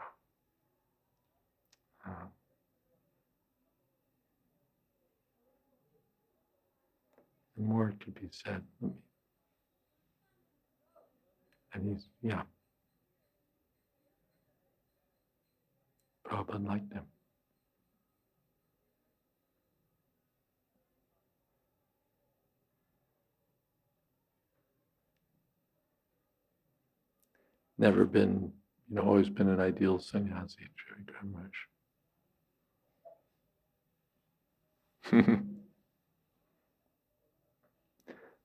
And more could be said. And he's, Prabhupada liked him. Never been, always been an ideal sannyasi, Jayadvaita Maharaj.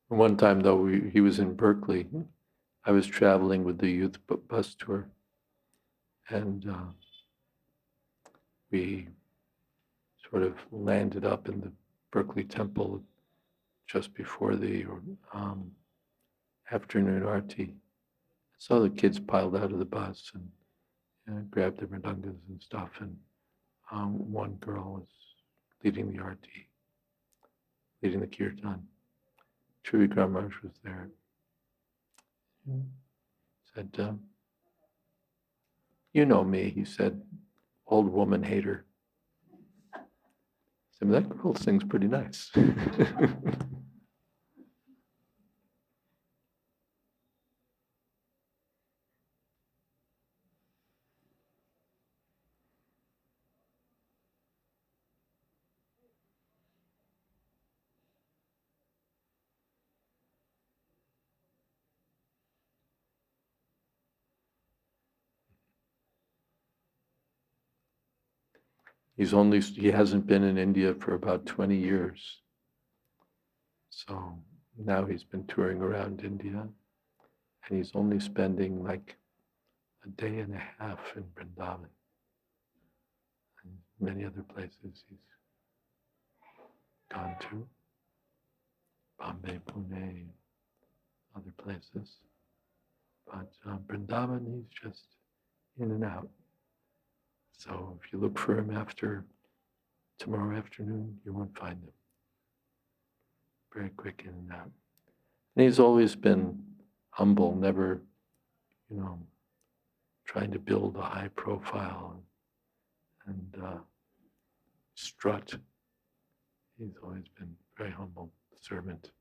One time, though, he was in Berkeley. I was traveling with the youth bus tour, and we sort of landed up in the Berkeley Temple just before the afternoon arti. Saw the kids piled out of the bus and grabbed their mridangas and stuff, and one girl was leading the arti, leading the kirtan. Jayadvaita Maharaj was there. Said, "You know me," he said, "old woman hater." I said, "That girl sings pretty nice." He hasn't been in India for about 20 years. So now he's been touring around India, and he's only spending like a day and a half in Vrindavan. And many other places he's gone to, Bombay, Pune, other places. But Vrindavan, he's just in and out. So if you look for him after tomorrow afternoon, you won't find him. Very quick in and out. And he's always been humble, never, trying to build a high profile and strut. He's always been very humble servant.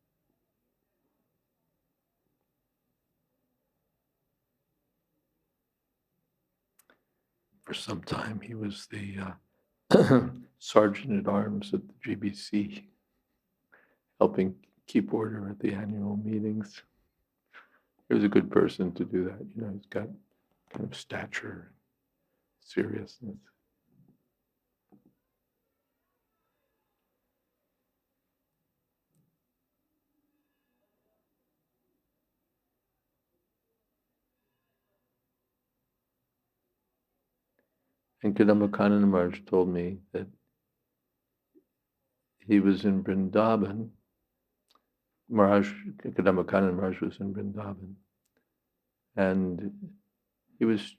For some time, he was the sergeant at arms at the GBC, helping keep order at the annual meetings. He was a good person to do that. He's got kind of stature, seriousness. And Kadamba Maharaj told me that he was in Vrindavan. Kadamba Maharaj was in Vrindavan. And he was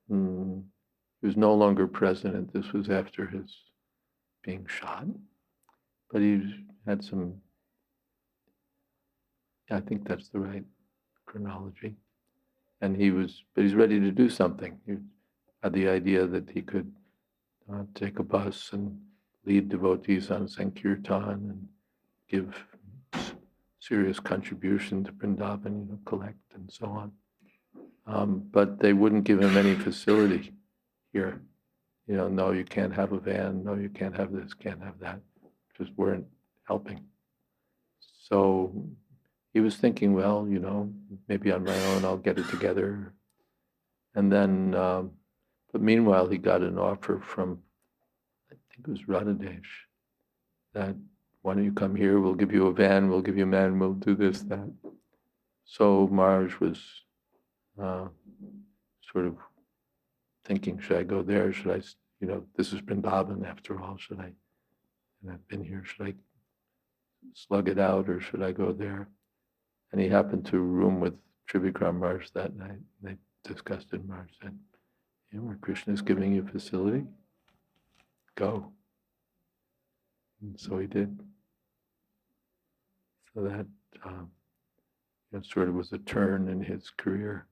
no longer president. This was after his being shot. But he had some, I think that's the right chronology. And but he's ready to do something. He had the idea that he could take a bus and lead devotees on Sankirtan and give serious contribution to Vrindavan, collect and so on. But they wouldn't give him any facility here. No, you can't have a van. No, you can't have this, can't have that. Just weren't helping. So he was thinking, well, maybe on my own I'll get it together. And then, but meanwhile, he got an offer from, I think it was Radhadesh, that why don't you come here? We'll give you a van, we'll give you a man, we'll do this, that. So Maharaj was sort of thinking, should I go there? Should I, this is Vrindavan after all, should I, and I've been here, should I slug it out or should I go there? And he happened to room with Trivikram Maharaj that night. They discussed it. Maharaj said, where Krishna is giving you facility, go. And so he did. So that sort of was a turn in his career.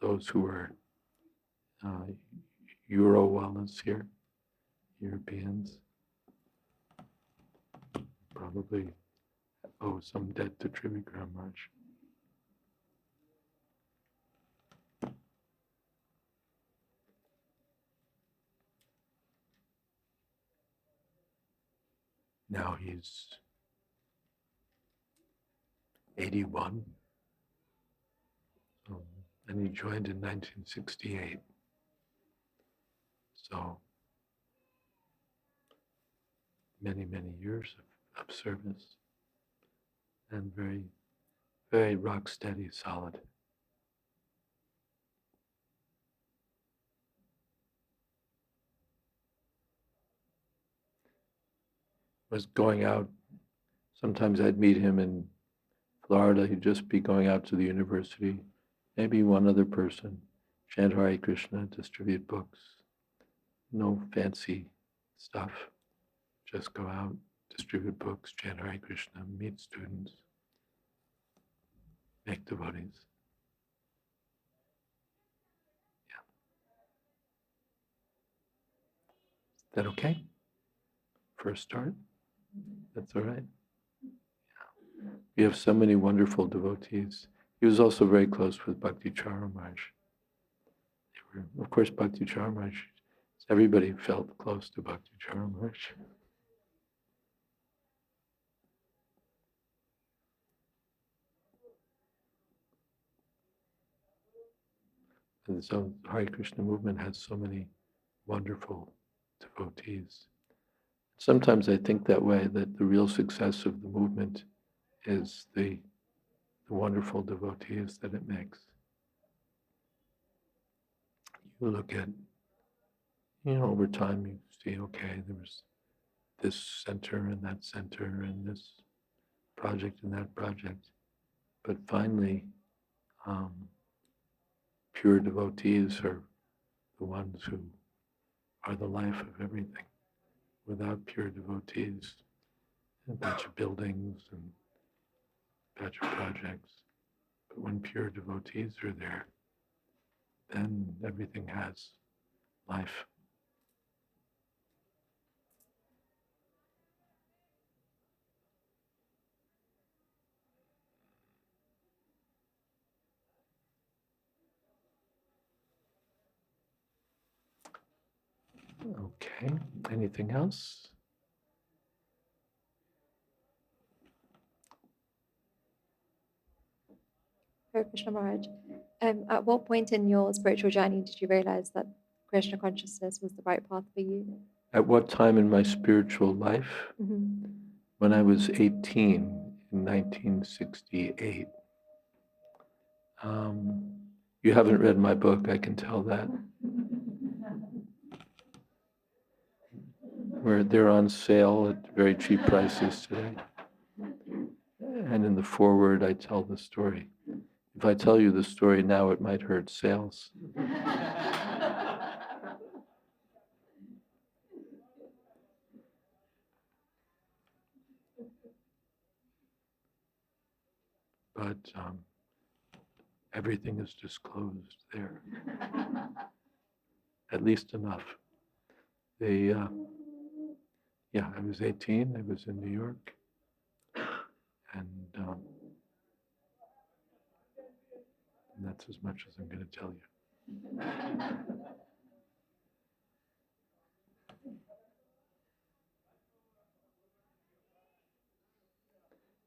Those who were Euro-wallahs here, Europeans, probably owe some debt to Trivikram Maharaj. Now he's 81, and he joined in 1968. So many, many years of service, and very, very rock steady, solid. Was going out, sometimes I'd meet him in Florida, he'd just be going out to the university, maybe one other person, chant Hare Krishna, distribute books, no fancy stuff, just go out, distribute books, chant Hare Krishna, meet students, make devotees. Yeah. Is that okay? For a start? That's all right. Yeah. We have so many wonderful devotees. He was also very close with Bhakti Chara Maharaj. Of course, Bhakti Chara Maharaj, everybody felt close to Bhakti Chara Maharaj. And so the Hare Krishna movement has so many wonderful devotees. Sometimes I think that way, that the real success of the movement is the wonderful devotees that it makes. You look at, over time you see, okay, there was this center and this project and that project. But finally, pure devotees are the ones who are the life of everything. Without pure devotees, a bunch of buildings and a bunch of projects. But when pure devotees are there, then everything has life. Okay, anything else? Hare Krishna Maharaj. At what point in your spiritual journey did you realize that Krishna consciousness was the right path for you? At what time in my spiritual life? Mm-hmm. When I was 18 in 1968. You haven't read my book, I can tell that. They're on sale at very cheap prices today. And in the foreword, I tell the story. If I tell you the story now, it might hurt sales. But everything is disclosed there. At least enough. They, yeah, I was 18. I was in New York, and that's as much as I'm going to tell you.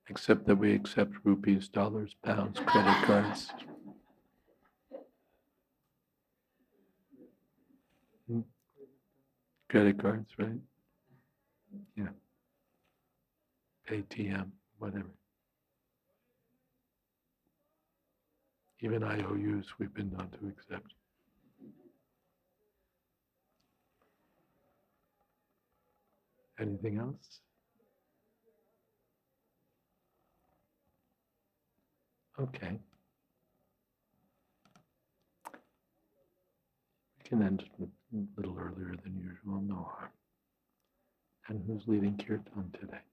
Except that we accept rupees, dollars, pounds, credit cards. Credit cards, right? Yeah. ATM, whatever. Even IOUs we've been known to accept. Anything else? Okay. We can end a little earlier than usual, no harm. And who's leading Kirtan today?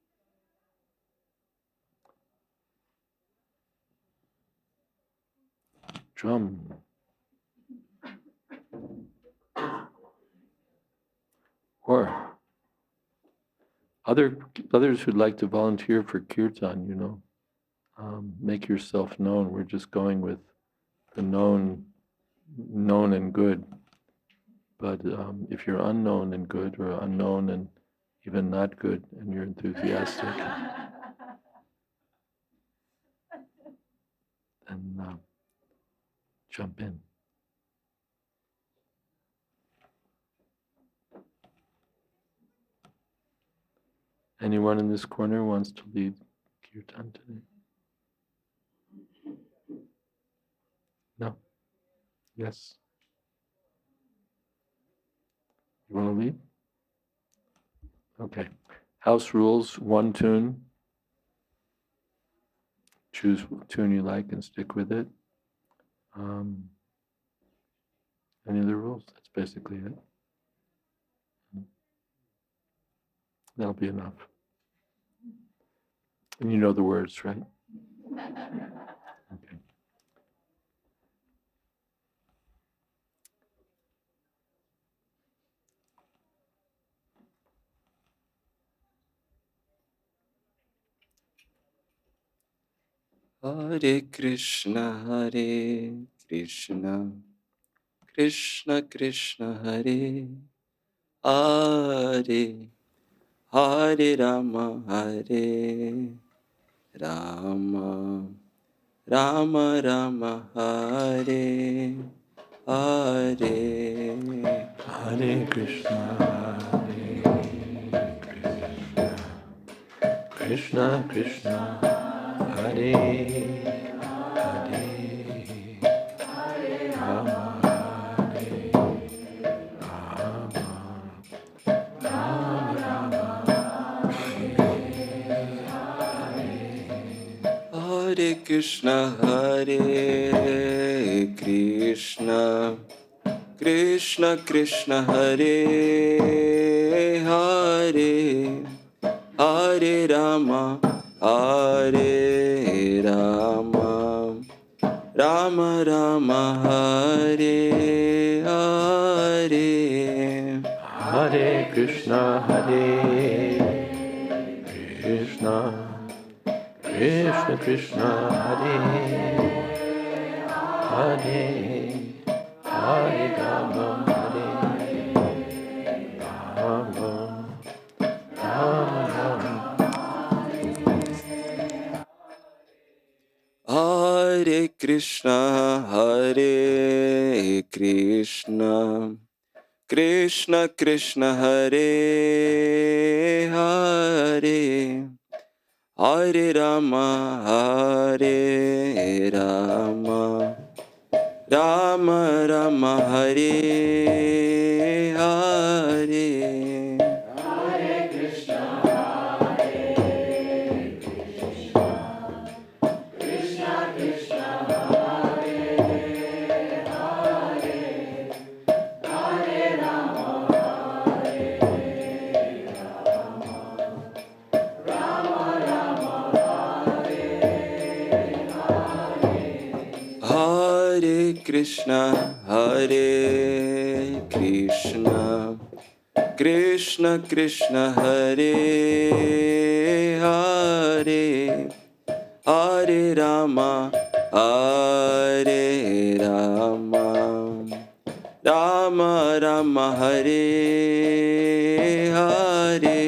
Drum. Or others who'd like to volunteer for Kirtan, make yourself known. We're just going with the known and good. But if you're unknown and good, or unknown and even not good, and you're enthusiastic, then jump in. Anyone in this corner wants to lead Kirtan today? No? Yes? You want to lead? Okay. House rules, one tune. Choose what tune you like and stick with it. Any other rules? That's basically it. That'll be enough. And you know the words, right? Okay. Hare Krishna, Krishna Krishna, Hare Hare, Hare Rama, Hare Rama, Rama Rama, Hare Hare, Hare Krishna, Krishna Krishna, Hare Hare, Rama Hare Rama, Rama Rama, Hare Krishna, Hare Krishna, Krishna Krishna, Hare Hare, Hare Rama, Hare Rama, Rama Rama, Hare Hare. Hare Krishna, Hare Krishna, Krishna Krishna, Hare Hare, Hare Rama, Hare Rama, Rama Rama. Hare Krishna, Hare Krishna, Krishna Krishna, Hare Hare, Hare Rama, Hare Rama, Rama Rama, Hare Hare. Hare Krishna, Krishna Krishna Krishna Hare Hare Hare Rama Hare Rama Rama Rama Hare Hare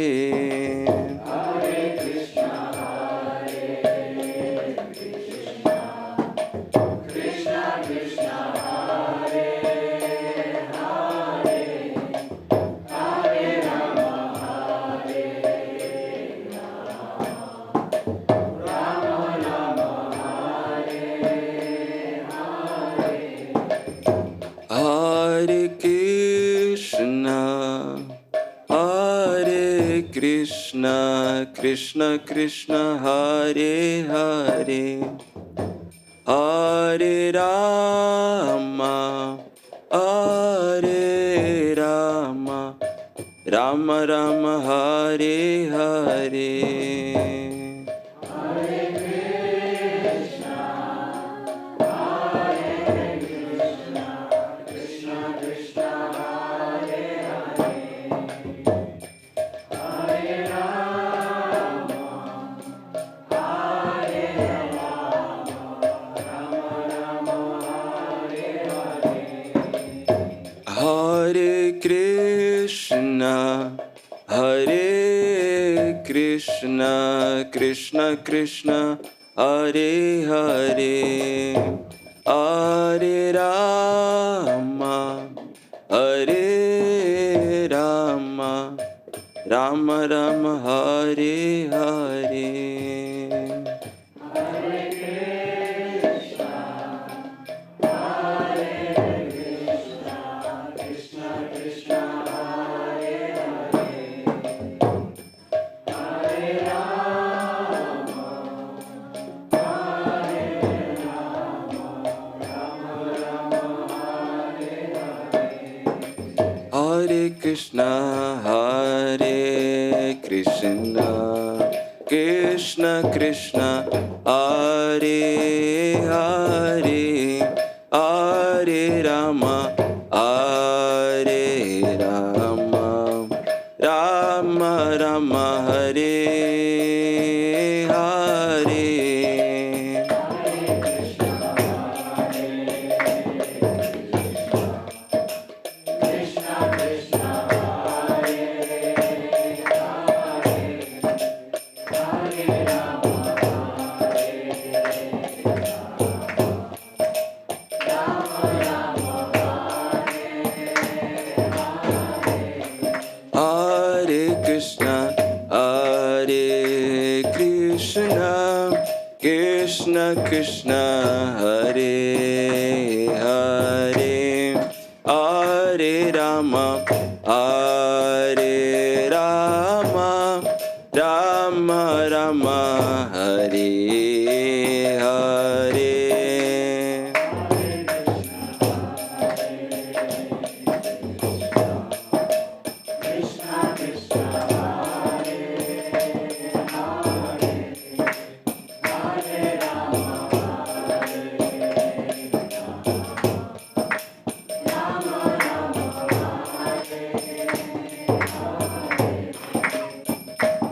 Hare Krishna, Hare Krishna, Krishna Krishna, Hare Hare, Hare Rama, Hare Rama, Rama Rama, Hare Hare. Hare Krishna, Hare Krishna, Krishna Krishna, Hare Hare, Hare Rama, Hare Rama, Rama Rama, Hare Hare. Hare Krishna, Hare Krishna, Krishna Krishna, Hare Hare, Hare Rama, Hare Rama, Rama Rama, Hare Hare. Hare Krishna, Hare Krishna, Krishna Krishna, Hare Hare, Hare Rama, Hare Rama, Rama Rama, Hare Hare.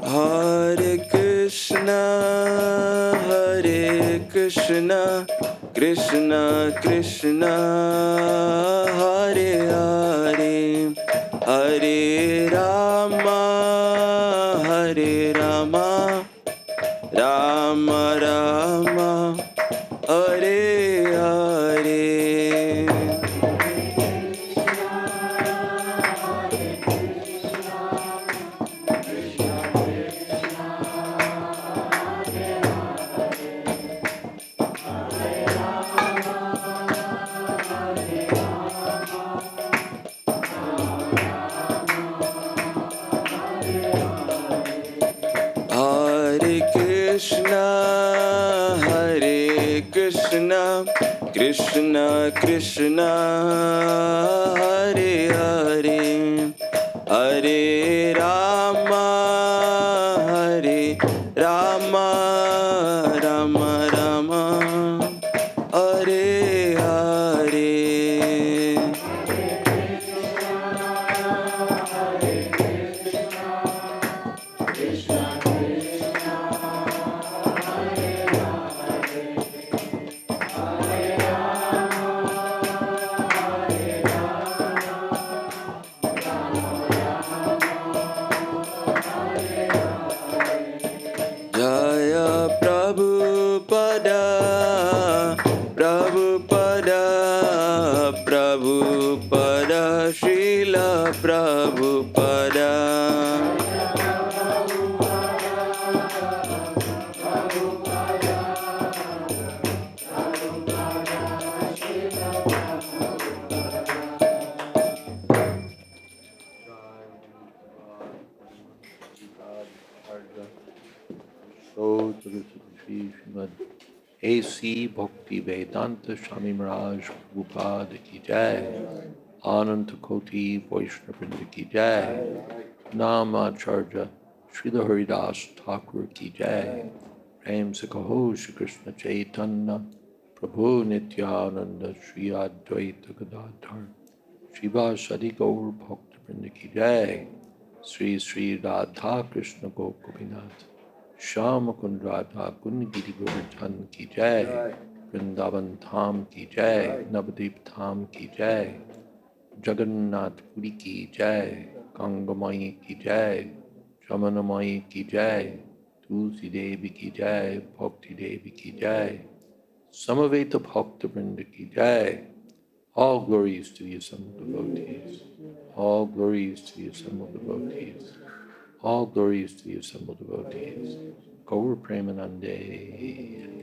Hare Krishna, Hare Krishna, Krishna Krishna, Hare Hare, Hare Rama, Hare Rama, Rama Rama, Hare Hare. Hare Krishna, Hare Krishna, Krishna Krishna, Hare Hare, Hare Rama, Hare Rama, Rama Rama, Hare Hare. Prabhupada, Prabhupada, Prabhupada, Srila Prabhupada. So to the Sri Srimad A.C. Bhakti Vedanta Swami Maharaj Prabhupada ki jai. Ananta Koti Vaishnavrinda ki jai. Namacharya Srila Haridas Thakur ki jai. Prem se kaho Shri Krishna Chaitanya Prabhu Nityananda Shri Advaita Gadadhar Shiva Sadi Gaur Bhakta Vrinda ki jai. Sri Sri Radha Krishna Gopinath Shama Kund Radha Kund Giri Govardhan ki jai. Vrindavan Tham ki jai. Navadip Tham ki jai. Jagannath Puri ki jai. Gangamai ki jai. Jamanamai ki jai. Tulsi Devi ki jai. Bhakti Devi ki jai. Samaveta Bhakta Vrinda ki jai. All glories to the assembled devotees. All glories to the assembled devotees. All glories to the assembled devotees. Gaur Premanande.